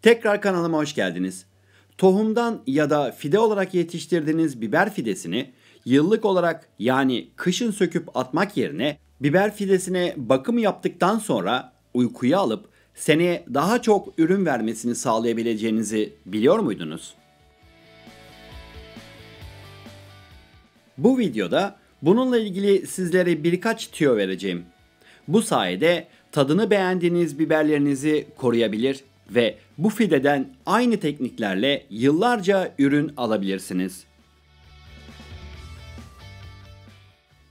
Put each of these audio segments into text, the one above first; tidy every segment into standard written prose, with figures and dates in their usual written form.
Tekrar kanalıma hoş geldiniz. Tohumdan ya da fide olarak yetiştirdiğiniz biber fidesini yıllık olarak yani kışın söküp atmak yerine biber fidesine bakım yaptıktan sonra uykuya alıp seneye daha çok ürün vermesini sağlayabileceğinizi biliyor muydunuz? Bu videoda bununla ilgili sizlere birkaç tüyo vereceğim. Bu sayede tadını beğendiğiniz biberlerinizi koruyabilir ve bu fideden aynı tekniklerle yıllarca ürün alabilirsiniz.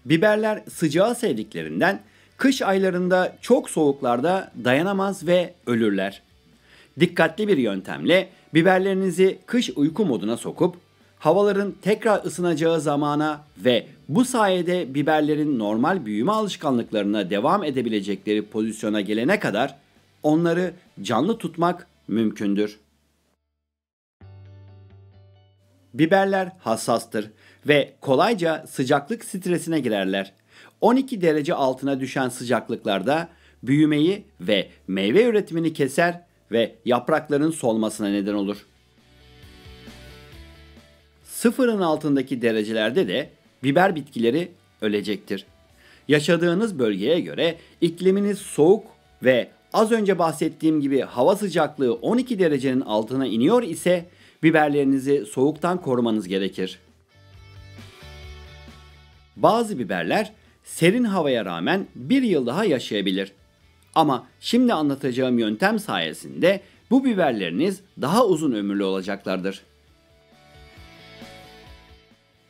Biberler sıcağı sevdiklerinden kış aylarında çok soğuklarda dayanamaz ve ölürler. Dikkatli bir yöntemle biberlerinizi kış uyku moduna sokup havaların tekrar ısınacağı zamana ve bu sayede biberlerin normal büyüme alışkanlıklarına devam edebilecekleri pozisyona gelene kadar onları canlı tutmak mümkündür. Biberler hassastır ve kolayca sıcaklık stresine girerler. 12 derece altına düşen sıcaklıklarda büyümeyi ve meyve üretimini keser ve yaprakların solmasına neden olur. Sıfırın altındaki derecelerde de biber bitkileri ölecektir. Yaşadığınız bölgeye göre ikliminiz soğuk ve az önce bahsettiğim gibi hava sıcaklığı 12 derecenin altına iniyor ise biberlerinizi soğuktan korumanız gerekir. Bazı biberler serin havaya rağmen bir yıl daha yaşayabilir. Ama şimdi anlatacağım yöntem sayesinde bu biberleriniz daha uzun ömürlü olacaklardır.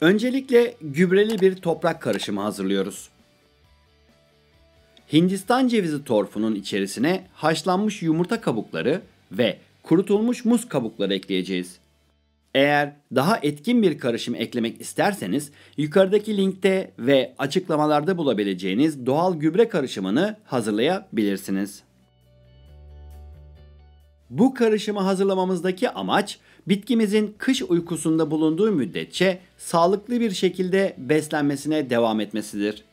Öncelikle gübreli bir toprak karışımı hazırlıyoruz. Hindistan cevizi torfunun içerisine haşlanmış yumurta kabukları ve kurutulmuş muz kabukları ekleyeceğiz. Eğer daha etkin bir karışım eklemek isterseniz yukarıdaki linkte ve açıklamalarda bulabileceğiniz doğal gübre karışımını hazırlayabilirsiniz. Bu karışımı hazırlamamızdaki amaç bitkimizin kış uykusunda bulunduğu müddetçe sağlıklı bir şekilde beslenmesine devam etmesidir.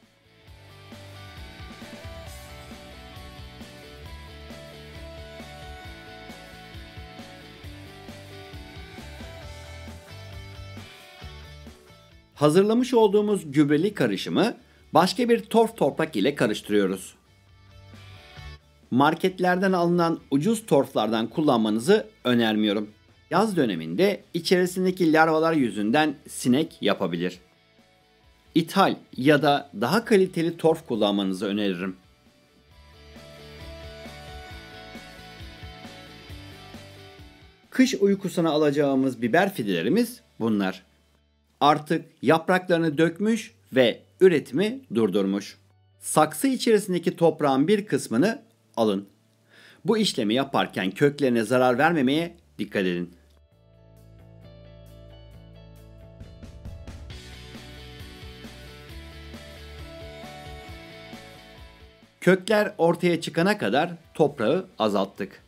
Hazırlamış olduğumuz gübreli karışımı başka bir torf toprak ile karıştırıyoruz. Marketlerden alınan ucuz torflardan kullanmanızı önermiyorum. Yaz döneminde içerisindeki larvalar yüzünden sinek yapabilir. İthal ya da daha kaliteli torf kullanmanızı öneririm. Kış uykusuna alacağımız biber fidelerimiz bunlar. Artık yapraklarını dökmüş ve üretimi durdurmuş. Saksı içerisindeki toprağın bir kısmını alın. Bu işlemi yaparken köklerine zarar vermemeye dikkat edin. Kökler ortaya çıkana kadar toprağı azalttık.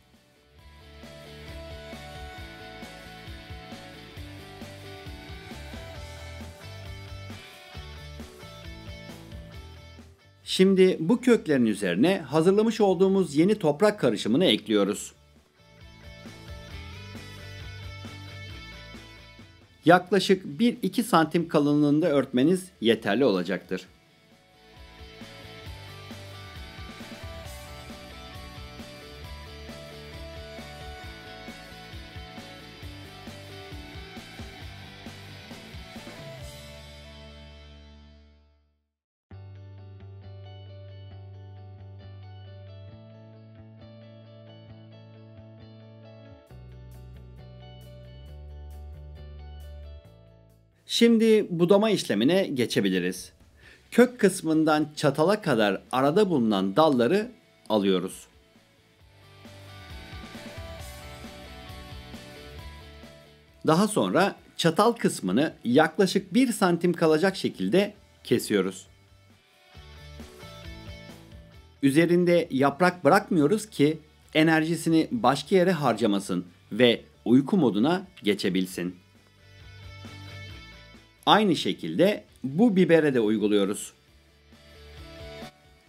Şimdi bu köklerin üzerine hazırlamış olduğumuz yeni toprak karışımını ekliyoruz. Yaklaşık 1-2 santim kalınlığında örtmeniz yeterli olacaktır. Şimdi budama işlemine geçebiliriz. Kök kısmından çatala kadar arada bulunan dalları alıyoruz. Daha sonra çatal kısmını yaklaşık 1 santim kalacak şekilde kesiyoruz. Üzerinde yaprak bırakmıyoruz ki enerjisini başka yere harcamasın ve uyku moduna geçebilsin. Aynı şekilde bu bibere de uyguluyoruz.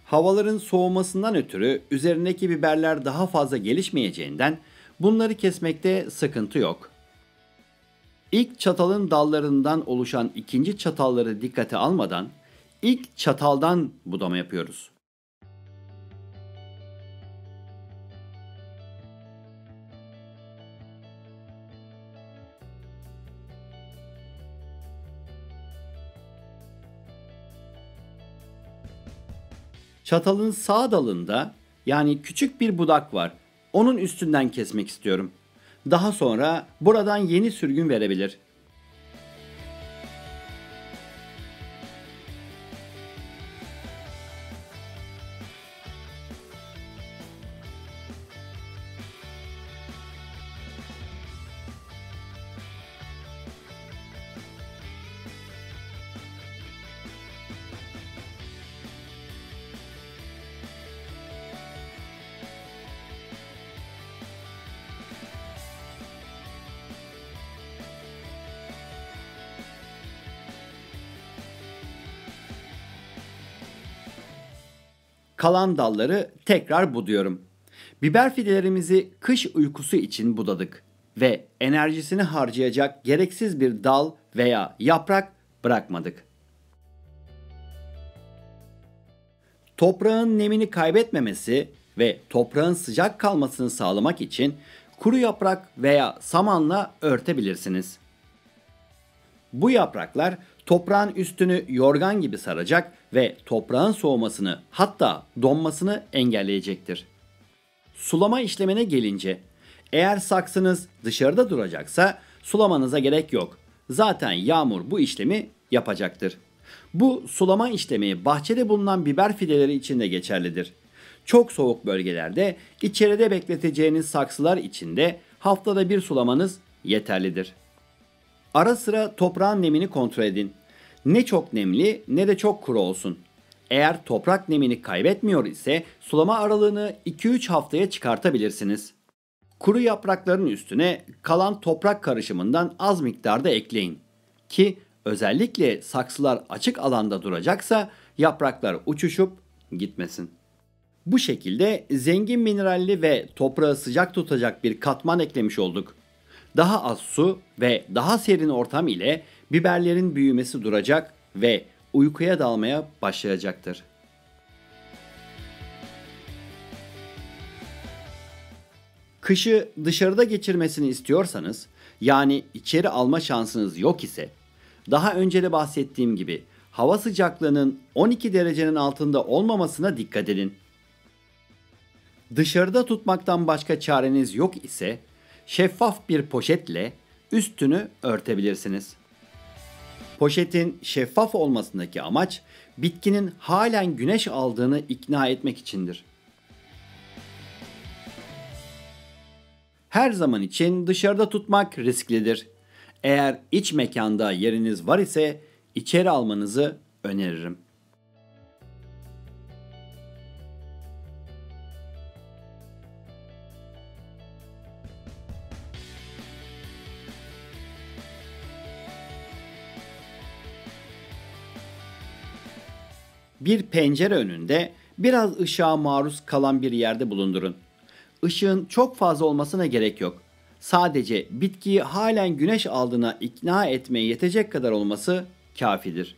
Havaların soğumasından ötürü üzerindeki biberler daha fazla gelişmeyeceğinden Bunları kesmekte sıkıntı yok. İlk çatalın dallarından oluşan ikinci çatalları dikkate almadan ilk çataldan budama yapıyoruz. Çatalın sağ dalında yani küçük bir budak var. Onun üstünden kesmek istiyorum. Daha sonra buradan yeni sürgün verebilir. Kalan dalları tekrar buduyorum. Biber fidelerimizi kış uykusu için budadık ve enerjisini harcayacak gereksiz bir dal veya yaprak bırakmadık. Toprağın nemini kaybetmemesi ve toprağın sıcak kalmasını sağlamak için kuru yaprak veya samanla örtebilirsiniz. Bu yapraklar toprağın üstünü yorgan gibi saracak ve toprağın soğumasını hatta donmasını engelleyecektir. Sulama işlemine gelince, eğer saksınız dışarıda duracaksa sulamanıza gerek yok. Zaten yağmur bu işlemi yapacaktır. Bu sulama işlemi bahçede bulunan biber fideleri için de geçerlidir. Çok soğuk bölgelerde içeride bekleteceğiniz saksılar içinde haftada bir sulamanız yeterlidir. Ara sıra toprağın nemini kontrol edin. Ne çok nemli ne de çok kuru olsun. Eğer toprak nemini kaybetmiyor ise sulama aralığını 2-3 haftaya çıkartabilirsiniz. Kuru yaprakların üstüne kalan toprak karışımından az miktarda ekleyin. Ki özellikle saksılar açık alanda duracaksa yapraklar uçuşup gitmesin. Bu şekilde zengin mineralli ve toprağı sıcak tutacak bir katman eklemiş olduk. Daha az su ve daha serin ortam ile biberlerin büyümesi duracak ve uykuya dalmaya başlayacaktır. Kışı dışarıda geçirmesini istiyorsanız, yani içeri alma şansınız yok ise, daha önce de bahsettiğim gibi hava sıcaklığının 12 derecenin altında olmamasına dikkat edin. Dışarıda tutmaktan başka çareniz yok ise, şeffaf bir poşetle üstünü örtebilirsiniz. Poşetin şeffaf olmasındaki amaç bitkinin halen güneş aldığını ikna etmek içindir. Her zaman için dışarıda tutmak risklidir. Eğer iç mekanda yeriniz var ise içeri almanızı öneririm. Bir pencere önünde biraz ışığa maruz kalan bir yerde bulundurun. Işığın çok fazla olmasına gerek yok. Sadece bitkiyi halen güneş aldığına ikna etmeye yetecek kadar olması kafidir.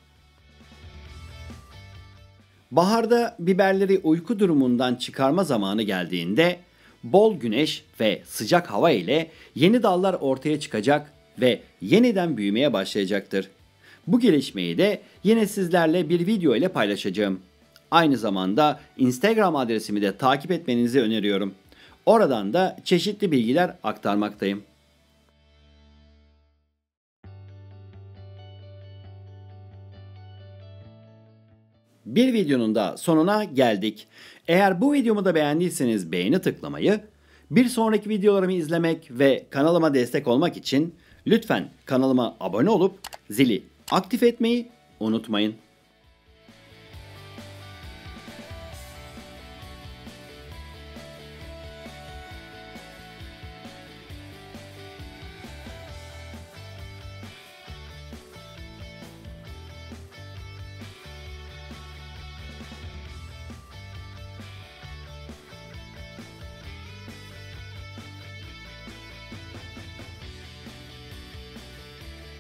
Baharda biberleri uyku durumundan çıkarma zamanı geldiğinde bol güneş ve sıcak hava ile yeni dallar ortaya çıkacak ve yeniden büyümeye başlayacaktır. Bu gelişmeyi de yine sizlerle bir video ile paylaşacağım. Aynı zamanda Instagram adresimi de takip etmenizi öneriyorum. Oradan da çeşitli bilgiler aktarmaktayım. Bir videonun da sonuna geldik. Eğer bu videomu da beğendiyseniz beğeni tıklamayı, bir sonraki videolarımı izlemek ve kanalıma destek olmak için lütfen kanalıma abone olup zili aktif etmeyi unutmayın.